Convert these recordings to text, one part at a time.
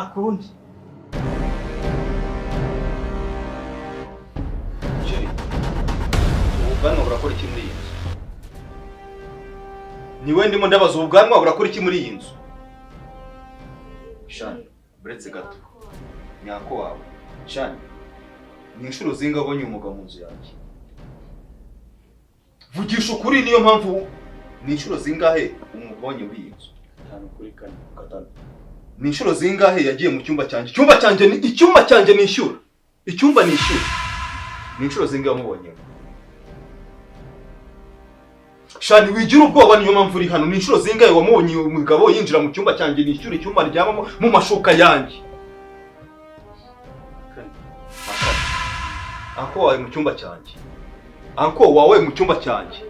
akundi Jerry, ubwanwa burakora iki muri iyi nzu? Niwe ndimo ndabaza ubwanwa burakora iki muri iyi nzu? Shani, buretse gato. Nyako wawe. Shani, ni inshuro zingahe ubonye umugabo mu nzu yanjye? Vugisha ukuri, niyo mpamvu ni inshuro zingahe umubonye muri iyi nzu? 5 kuri 4 gatanu. Ni inshuro zingahe yagiye mu cyumba cyanjye? Icyumba cyanjye nishyura. Icyumba nishyura. Ni inshuro zingahe umubonye? Shani, wigira ubwoba, niyo mpamvu uri hano. Ni inshuro zingahe wamubonye umugabo yinjira mu cyumba cyanjye nishyura icyumba ryamamo mu mashuka yanjye? Anko wawe mu cyumba cyanjye. Anko wawe mu cyumba cyanjye.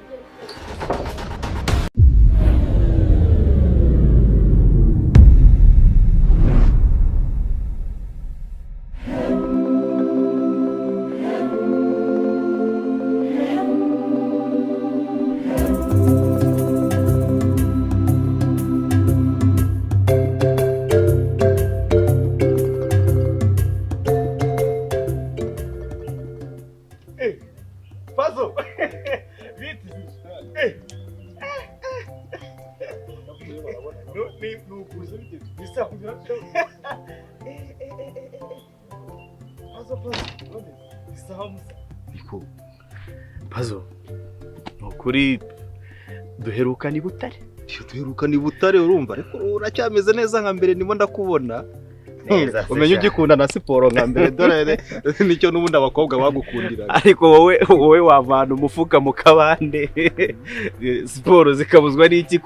Pazo. Viti. No kuza bite. Bisa kugira. Pazo. Bisa hamusa. Niko. Pazo. Nokuri duheruka ni Butare. Duheruka ni Butare, urumva ariko uracyameze neza nka mbere, ndimo ndakubona. Umenye ugikunda na siporo nka mbere, dore nicyo nubundi abakobwa bagukundira. Ariko wowe wavana umufuka mu kabande. Siporo zikabuzwa n'iki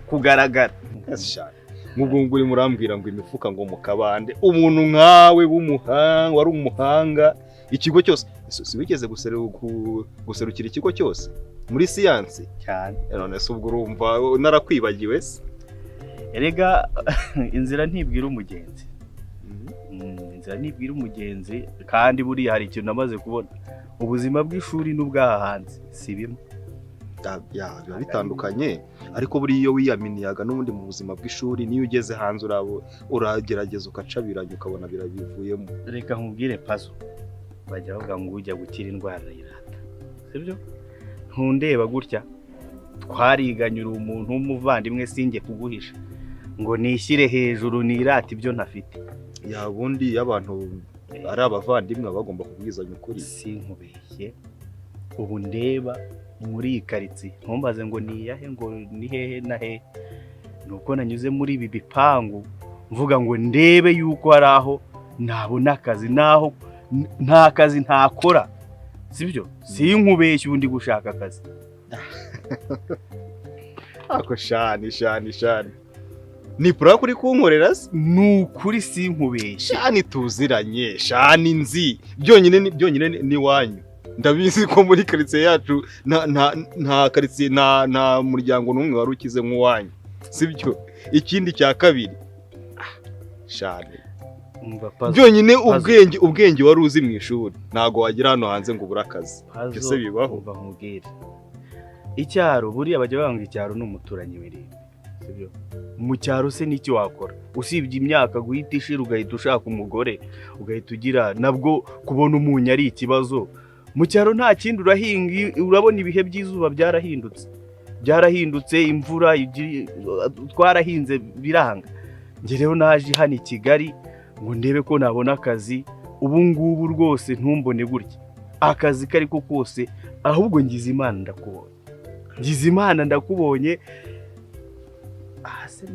kugaragara. Shani, mubwo uri murambwira ngo imifuka ngo mu kabande. Umuntu nkawe w'umuhanga, wari umuhanga, ikigo cyose si wigeze guserukira ikigo cyose muri siyansi cyane. None se ubwo urumva narakwibagiwe se? Erega inzira ntibwira umugenzi. Inzira ntibwira umugenzi, kandi buriya hari ikintu namaze kubona. Ubuzima bw'ishuri n'ubwahanze si bimwe. Biba bitandukanye, ariko buri iyo wiyaminiyaga n'ubundi mu buzima bw'ishuri, niyo ugeze hanze uragerageza ukacabiranya ukabona birabivuyemo. Reka nkubwire Pazo, bajya bavuga ngo ujya gukira indwara irata, sibyo? Ntundeba gutya, twariganyura umuntu w'umuvandimwe singe kuguhisha ngo nishyire hejuru nirata ibyo ntafite. Ya bundi y'abantu ari abavandimwe bagomba kubwizanya ukuri. Sinkubeshye, ubu ndeba muri ikaritsiye ntumbaze ngo niyahe ngo ni hehe na hehe, nuko nanyuze muri ibi bipangu mvuga ngo ndebe yuko ari aho nabona akazi, naho nta kazi ntakora, sibyo? Sinkubeshye ubundi gushaka akazi. Ako Shani ni pura kuri kunkorera se? Nukuri sinkubeshye. Shani tuziranye, Shani nzi byonyine ni wanyu. Ndabizi ko muri karitsiye yacu nta karitsiye nta muryango n'umwe wari ukize nk'uwanyu, sibyo? Ikindi cya kabiri, Shani, byonyine ubwenge wari uzi mu ishuri ntago wagira hano hanze ngo ubura akazi. Byose bibaho. Umva nkubwire, icyaro buriya bajya banga icyaro n'umuturanyi w'irindi, sibyo? Mu cyaro se n'icyo wakora usibye imyaka guhita ishira ugahita ushaka umugore ugahita ugira nabwo kubona umunyu ari ikibazo. Mu cyaro nta kindi urahinga, urabona ibihe by'izuba byarahindutse, imvura twarahinze biranga. Nge rero naje hano i Kigali ngo ndebe ko nabona akazi. Ubu ngubu rwose ntumbone gutya akazi kari ko kose, ahubwo ngize Imana ndakubonye. Se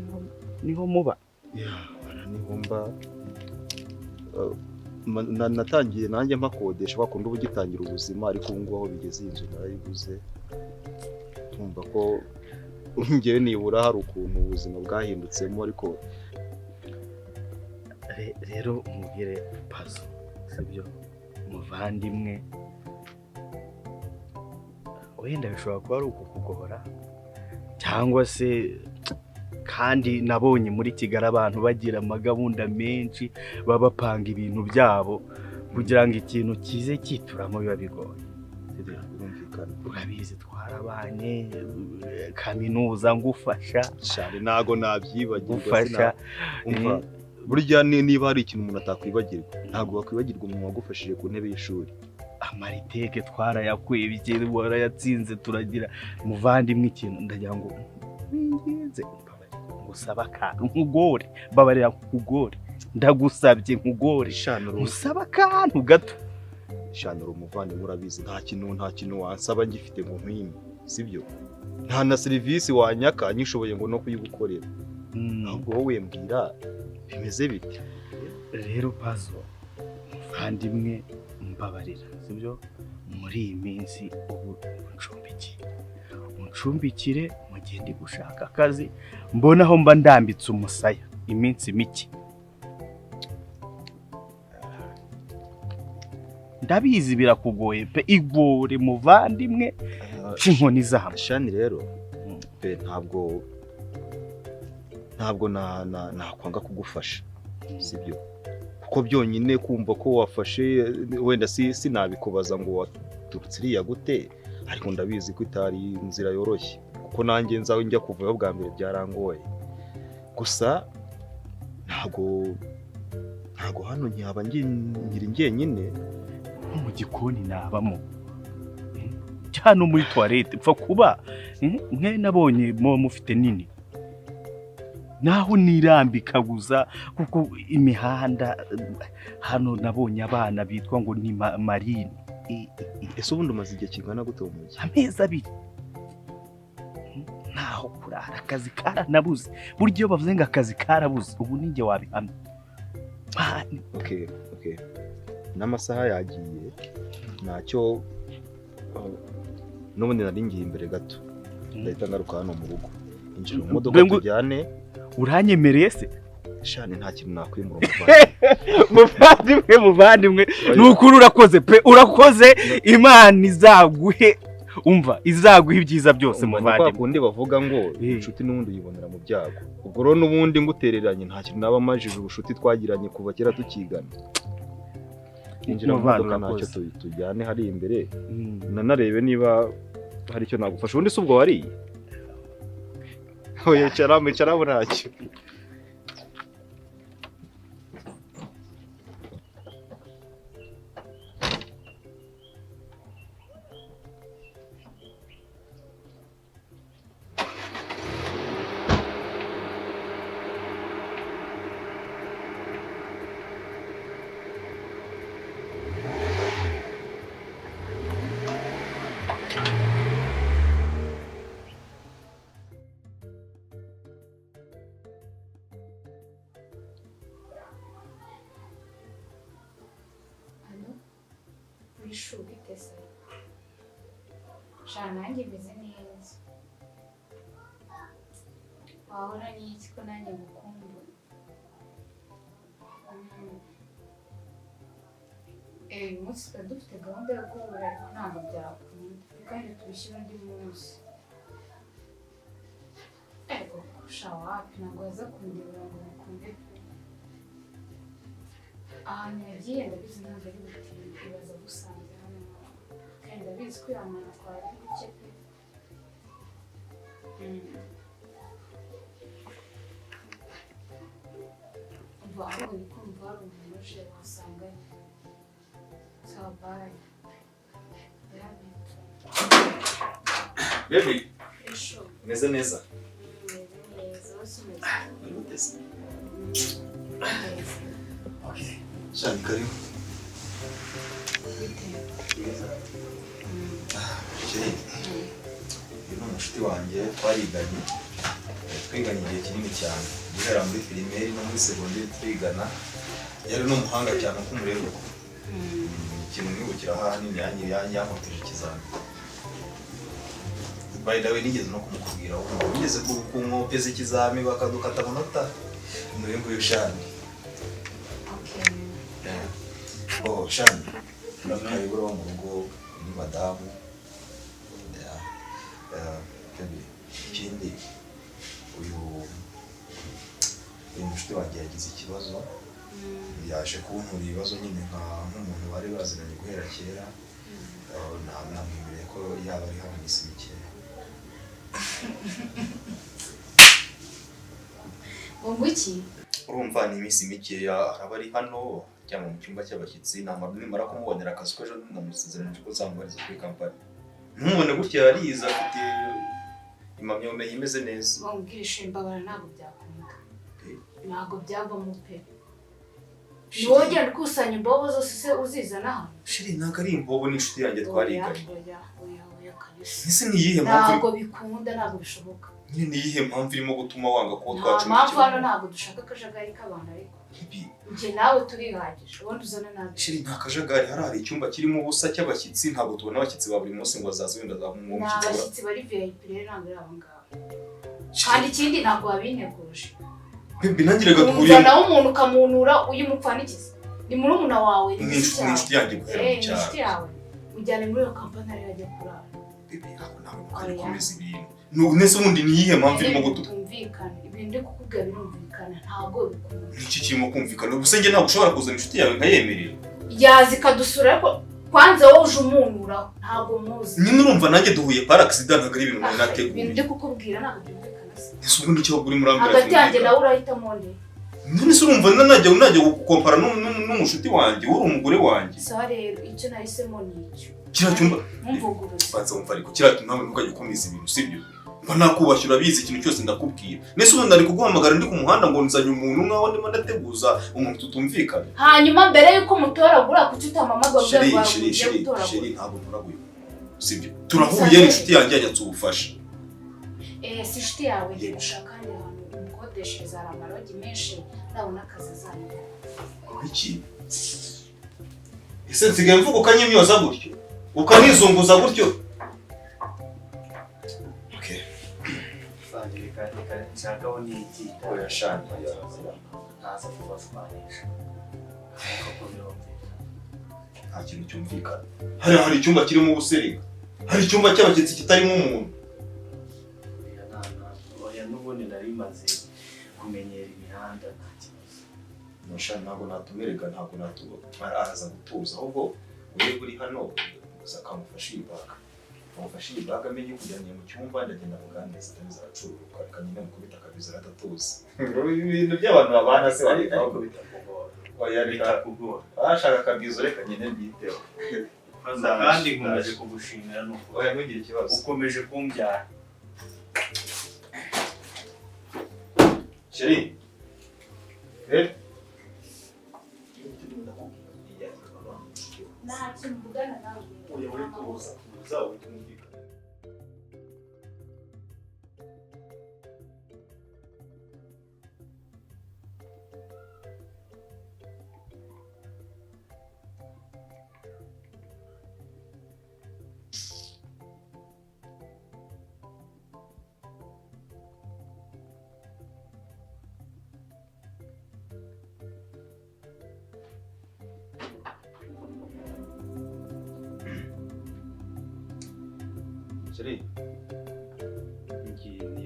niho muba. Niho mba. Natangiye nanjye mpakodesha bakunda ubugitangira ubuzima, ariko ubu ngubu aho bigeze inzu narayiguze. Tumva ko ngewe nibura hari ukuntu ubuzima bwahindutsemo, ariko rero umubwire Pazo, sibyo? Umuvandimwe wenda bishobora kuba ari ukukugora, cyangwa se kandi nabonye muri Kigali abantu bagira amagahunda menshi, babapanga ibintu byabo kugira ngo ikintu kize kituramo biba bigoye. Urabizi twarabanye kaminuza ngufasha. Shari nago nabyibagirwa. Ngufasha burya niba hari ikintu umuntu atakwibagirwa ntabwo wakwibagirwa umuntu wagufashije ku ntebe y'ishuri. Amariteke twarayakwebye warayatsinze turagira muvandimwe ikintu ndagira ngo ngize ngusaba akantu nkugore babarira nkugore ndagusabye nkugore usaba akantu gato. Shanura umuvandimwe urabizi nta kintu wansaba ngifite ngo nkwime sibyo, nta na serivisi wanyaka nyishoboye ngo no kuyigukorera. Ahubwo wowe mbwira bimeze bite? Rero Pazo muvandimwe mbabarira sibyo, muri iyi minsi ubu uncumbikire mu gihe ndi gushaka akazi mbona aho mba ndambitse umusaya iminsi mike. Ndabizi birakugoye pe, igore muvandimwe inkoni zahamwe. Shani rero pe ntabwo nakwanga kugufasha sibyo, kuko byonyine kumva ko wafashe wenda sinabikubaza ngo waturutse iriya gute, ariko ndabizi ko itari inzira yoroshye kuko nanjye nzaho njya kuvayo bwa mbere byarangoye. Gusa ntabwo hano nyaba nkiri njyenyine, mu gikoni nabamo cyane muri toilette pfa kuba mwe nabonye mufite nini naho nirambika guza kuko imihanda hano nabonye abana bitwa ngo ni marine. Ese ubundi umaze igihe kingana gute mu mujyi? Amezi 2 naho kurara akazi karanabuze. Buryo iyo bavuze ngo akazi karabuze ubu ninjye wabihamya. Okay n'amasaha yagiye ntacyo, n'ubundi nari ngiye imbere gato ndahita ngaruka hano mu rugo injira mu modoka tujyane. Uranyemereye se? Shani nta kintu nakwimura muvandimwe nukuri urakoze pe, urakoze. Imana izaguhe umva izaguha ibyiza byose muvandimwe. Kundi bavuga ngo inshuti n'ubundi uyibonera mu byago, ubwo rero n'ubundi ngutereranye nta kintu naba majije ubushuti twagiranye kuva kera tukigana. Injira mu modoka ntacyo tujyane hari imbere nanarebe niba hari icyo nagufasha. Ubundi se ubwo wariye? Oya cyarame ntacyo. Ishuri tese shana nanjye meze neza, wahora n'iki ko nanjye ngukumbuye. Uyu munsi twari dufite gahunda yo guhura ariko ntabwo byakunda, kandi tubishyira undi munsi. Ariko kurusha wapi ntabwo waza kundebera ngo bikunde pe. Ahantu yagiye ndabizi ntabwo ari butinde, ibaza gusanze hano kandi ndabizi ko yamana twari ari buke pe. Umva ahubwo ni kumva hari umuntu uje wasanga sabaye. Baby, Esho. meze neza? Neza, wasumeze. Nutese. Okay. Shani karibu. Uyu ni umushuti wanjye twiganye igihe kinini cyane, guhera muri primaire no muri secondaire twigana. Yari n'umuhanga cyane k'umurego. Ikintu nibukira ahanini yankoteje ikizami. By the way nigeze no kumukubwira uko nigeze kumwopeza ikizami bakadukata amanota n'uyu nguyu Shani. Oh, Shani, karibu mu rugo ni madamu. Ikindi uyu mushuti wanjye yagize ikibazo, yaje kuntura ibibazo nyine nk'umuntu bari baziranye guhera kera. Namwemereye ko yaba ari hano iminsi mikeya. ngo iki urumva ni iminsi mikeya araba ari hano cyangwa mu cyumba cy'abashyitsi nimara kumubonera akazi ko ejo namusezeranyije ko zamubariza kuri kampani ntumubone gutya yariza afite impamyabumenyi imeze neza bamubwirisha imbabara ntabwo byakunda ntabwo byavamo pe niwowe ugenda ukusanya imbobo zose se uzizana hano shiri ntabwo ari imbobo n'inshuti yanjye twariganye oya kabisa ese ni iyihe mpamvu ntabwo bikunda ntabwo bishoboka nyine ni iyihe mpamvu irimo gutuma wanga kuba nta twacumbikiwe mpamvu hano ntabwo dushaka akajagari k'abantu ariko njye nawe turihagije ubundi uzana nabi shiri nta kajagari hari icyumba kirimo ubusa cy'abashyitsi ntabwo tubona abashyitsi ba buri munsi ngo bazaze wenda ni abashyitsi bari VIP rero ntabwo ari abo ngabo kandi ikindi ntabwo wabinteguje binagiraga duhuriye nawe umuntu ukamunura uyimupfanikiza ni murumuna wawe ni inshuti yanjye guhera mu cyaro inshuti yawe mujyane muri iyo kampani ariyo ajya kurara bibi ntabwo nawe mukabikomeza ibintu nese ubundi ni iyihe mpamvu irimo gutuma bitumvikana ibintu ndi kukubwira birumvikana ntabwo bikunda niki kirimo kumvikana ubuse njye ntabwo ushobora kuzana inshuti yawe nkayemerera yaza ikadusura ariko kwanza wowe uje umunuraho ntabwo muzi nyine urumva nanjye duhuye par accident ntabwo ari ibintu nari nateguye ibintu ndi kukubwira ntabwo byumvikana se ese ubundi icyo uri muri ambere hagati yanjye nawe urahitamo nde none se urumva najya gukompara n'umushuti wanjye uri umugore wanjye sawa rero icyo nahisemo ni icyo kiriya cyumba mvuguruza banza wumva ariko kiriya cyumba nawe ntukajya ukomeza ibintu sibyo mba nakubashyura urabizi ikintu cyose ndakubwira nese ubundi ari kuguhamagara ndi ku muhanda ngo nzanye umuntu nkaho ndimo ndateguza umuntu tutumvikana hanyuma mbere yuko mutoragura kuki utamamaga bwa sheri ntabwo ntoraguye sibyo turahuye inshuti yanjye yanyatse ubufasha si inshuti yawe ngiye gushaka hano hantu umukodeshereza hari amarogi menshi ndabona akazi azanye iki ese nsigaye mvuga ukanyimyoza gutyo ukanizunguza gutyo nshakaho n'iki oya shani ntaza kubaswanisha nta kintu cyumvikana hari icyumba kirimo ubuseriga hari icyumba cy'abashyitsi kitarimo umuntu oya n'ubundi nari maze kumenyera imihanda nta kibazo shani ntabwo natumerega ntabwo araza gutuza ahubwo urebe uri hano gusa akamufasha ibaga amufashe ibaga amenye kujyanye mu cyumba ndagenda muganiriza atabiza aracururuka reka nyine mukubita akabiza aratatuza ibintu by'abantu babana se ariko bitakugora ashaka akabizo reka nyine mbiteho kandi nkomeje kugushimira nuko oya ntugire ikibazo ukomeje kumbyara sheri nta kintu mvugana nawe oya uri tuza utumvikana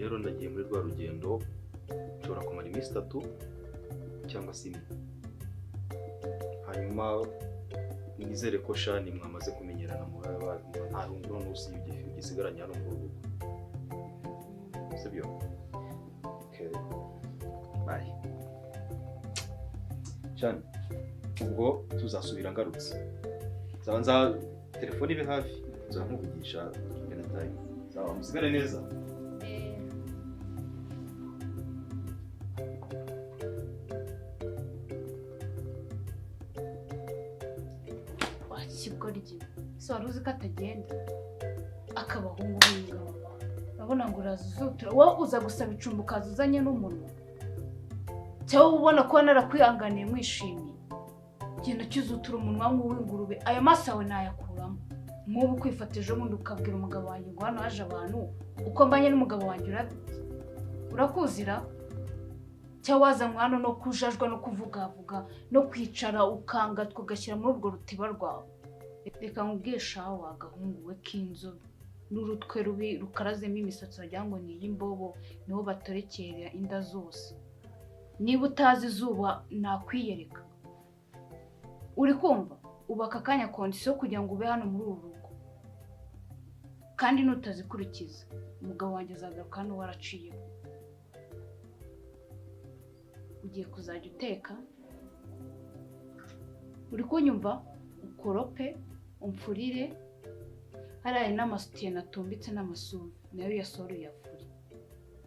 rero ndagiye muri rwa rugendo nshobora kumara iminsi 3 cyangwa se 4 hanyuma nizere ko shani mwamaze kumenyerana mu nta rundi none usibye igisigaranye hano mu rugo sibyo okay bye shani ubwo tuzasubira ngarutse nza telefone ibe hafi nzamuvugisha anytime sawa musigare neza so wari uzi ko atagenda akabahungu b'ingabo urabona ngo urazuzutura wowe uza gusaba icumbi ukaza uzanye n'umunwa cyangwa ubona ko narakwihanganiye mwishimiye genda cyuzutura umunwa nk'uw'ingurube ayo maso yawe nayakuramo nk'ubu kwifatije ubundi ukabwira umugabo wanjye ngo hano haje abantu uko mbanye n'umugabo wanjye urakuzira cyangwa wazanywe hano no kujajwa no kuvugavuga no kwicara ukanga tugashyira muri urwo rutiba rwawe reka nkubwisha wagahungu we k'inzobe n'urutwe rubi rukarazemo imisatsi wagira ngo ni iy'imbobo niho batorekera inda zose niba utazi izuba nakwiyereka uri kumva ubaka akanya kondisiyo kugira ngo ube hano muri uru rugo kandi nutazikurikiza umugabo wanjye azagaruka hano waraciyeho ugiye kuzajya uteka, uri kunyumva, ukorope, umfurire, hariya n'amasutiye natumbitse n'amasume nayo yasoro uyavure.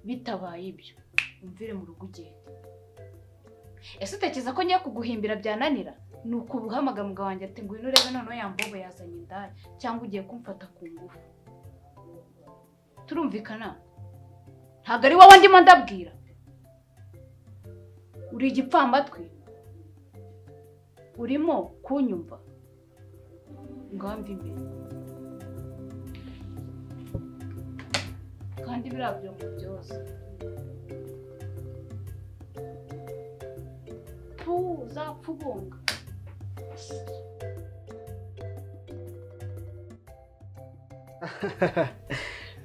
Bitabaye ibyo umvire mu rugo ugende. Ese utekereza ko ngiye kuguhimbira byananira? Ni ukubuhamagara umugabo wanjye ati ngwino urebe noneho yambobo yazanye indaya, cyangwa ugiye kumfata ku ngufu? Turumvikana? Ntabwo ari wowe ndimo ndabwira. Uri igipfamatwi, urimo kunyumva. Ngamva imbere kandi birabyo mu byose. Uzapfa ubunga.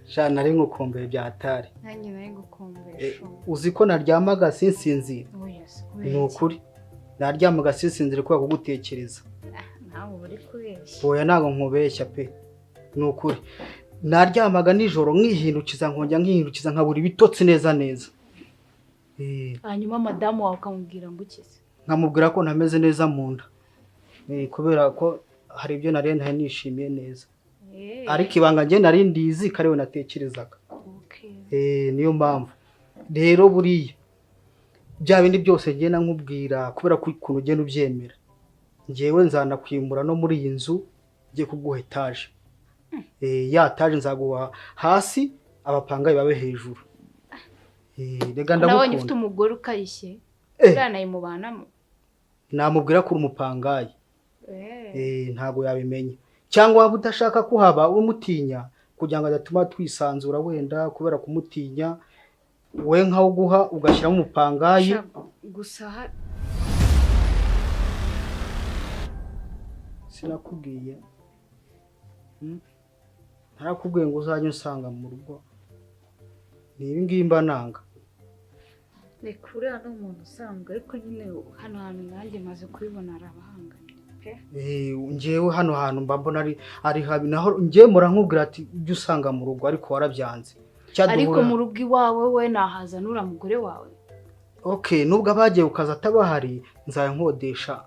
Shana nari ngukumbere bya hatari. Nanjye nari ngukumbere. Uzi ko naryamaga sinsinzira? Yes. Ni ukuri. Naryamaga sinsinzira kubera kugutekereza. Nawe uri kubeshya. Oya ntago nkubeshya pe. Ni ukuri. Naryamaga nijoro nkihindukiza nkihindukiza nkabura ibitotsi neza neza. Hanyuma madamu wawe ukamubwira ngo ukize? Nkamubwira ko ntameze neza mu nda. Kubera ko hari ibyo nari nishimiye neza. Ariko ibanga nge nari ndizi kare we natekerezaga. Niyo mpamvu rero buriya bya bindi byose nge nkubwira kubera ko ukuntu ugenda ubyemera, ngewe nzanakwimura no muri iyi nzu ngiye kuguha etaje. Ya etaje nzaguha hasi, abapangayi babe hejuru. Rega ndagukunda. Nabonye ufite umugore ukayishye uranayimubanamo. Namubwira ko uri umupangayi. Ntago yabimenya. Cyangwa waba udashaka kuhaba umutinya kugira ngo adatuma twisanzura wenda kubera kumutinya, we nkaho guha ugashyiramo umupangayi. Gusa sinakubwiye. Ntarakubwiye ngo uzajye usanga mu rugo. Ni ibi ngibi mba nanga. Reka uriya ni umuntu usanzwe, ariko nyine hano hantu nanjye maze kubibona arabahanganye pe. Ngewe hano hantu mba mbona ari habi, naho ngewe murankubwira ati ujye usanga mu rugo, ariko warabyanze. Ariko mu rugo iwawe we nahaza nura mugore wawe. Nubwo abagiye ukaza atabahari nzaye nkodesha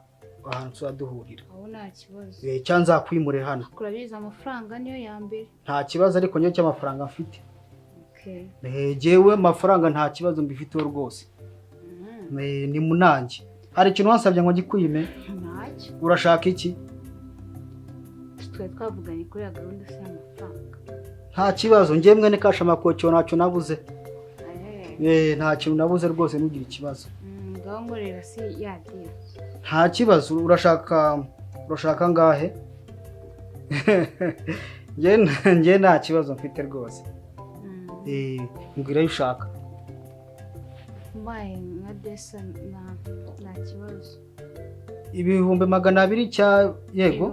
ahantu tuzaduhurira. Aho nta kibazo. Cyangwa nzakwimure hano. Kurabiza amafaranga niyo ya mbere. Nta kibazo, ariko ngewe cy'amafaranga mfite. Ngewe amafaranga nta kibazo mbifiteho rwose. Ni munange. Hari ikintu wansabye ngo gikwime? Ntacyo. Urashaka iki? Twe twavuganye kuri ya gahunda y'amafaranga. Nta kibazo, ngewe mwene kasha makocyo ntacyo nabuze. Nta kintu nabuze rwose, ntugire ikibazo. Ngaho ngorera si yadira. Nta kibazo. Urashaka ngahe? Ngewe nta kibazo mfite rwose. Mbwira ushaka. Mbaye nka desa nta kibazo. 200 cya yego?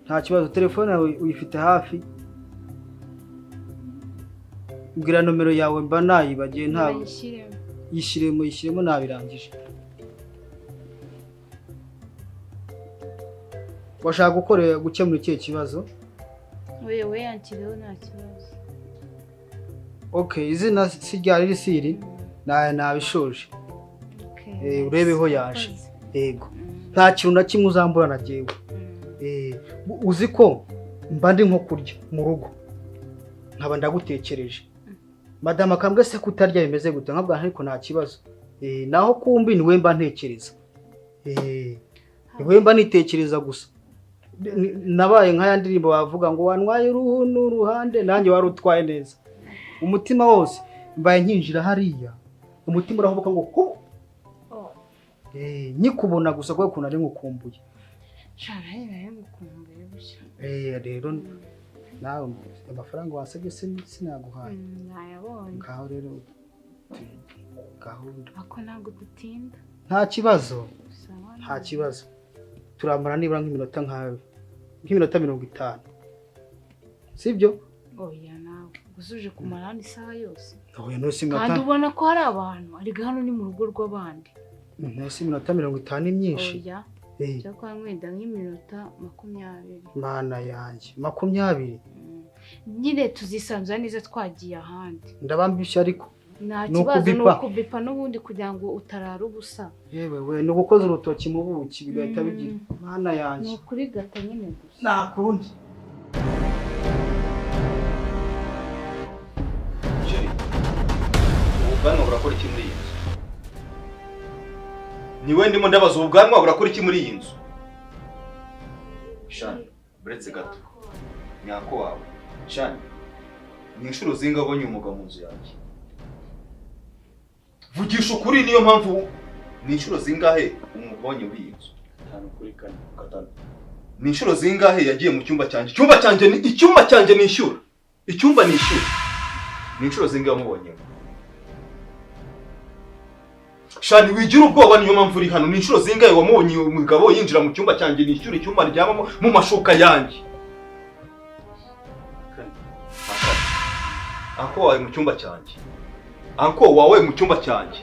Nta kibazo. Telefone yawe uyifite hafi? Mbwira nomero yawe mba nayibagiye. Ntabwo yishyiremo nabirangije. Washaka gukemura ikihe kibazo? We yankireho nta kibazo. Izina si ryari risiri nabishoje. Urebeho yaje. Yego. Nta kintu na kimwe uzambura na jewe. Uzi ko mba ndi nko kurya mu rugo nkaba ndagutekereje. Madama akambwe se kutarya bimeze gute? Nkabwa ariko nta kibazo. Naho kumbi niwe mba ntekereza. Niwe mba nitekereza gusa. Nabaye nka yandirimbo bavuga ngo wanwaye uruhu n'uruhande, nanjye wari utwaye neza. Umutima wose mbaye nkinjira hariya, umutima urahoboka ngo ko nyikubona gusa kwa kuntu ari ngukumbuye. Shara yari ngukumbuye gusa. Rero nawe amafaranga wasabye sinaguhaye. Nayabonye. Ngaho rero gahunda. Ako ntabwo dutinda. Nta kibazo. Nta kibazo. Turamara nibura nk'iminota 50. Sibyo? Oya nawe gusuje kumara isaha yose. Oya no simata. Kandi ubona ko hari abantu ari hano ni mu rugo rw'abandi. Nose iminota 50 myinshi. Oya. Cyo kwa mwenda nk'iminota 20. Mana yanjye 20. Nyine tuzisanzura neza twagiye ahandi. Ndabambishya ariko. nta Ni kibazo ni ukubipa. ukubipa n'ubundi kugira ngo utarara ubusa. yewe we ni ugukoza urutoki mu buki bigahita bigira mana Ni yanjye ukuri gata nyine gusa. nta kundi. Sheri, ubu bwanwa burakora iki muri iyi nzu? Ni we ndimo ndabaza ubu bwanwa burakora iki muri iyi nzu? Shani, buretse gato. Nyako wawe. Shani, ni inshuro zinga abonye umugabo mu nzu yanjye. Vugisha ukuri niyo mpamvu ni inshuro zingahe umubonye muri iyi nzu? 5 kuri 4 gatanu. Ni inshuro zingahe yagiye mu cyumba cyanjye? Icyumba cyanjye nishyura. Icyumba nishyura. Ni inshuro zingahe wamubonye? Shani, wigira ubwoba niyo mpamvu uri hano. Ni inshuro zingahe wamubonye umugabo yinjira mu cyumba cyanjye nishyura icyumba ryamamo mu mashuka yanjye? Anko wawe mu cyumba cyanjye. Anko wawe mu cyumba cyanjye.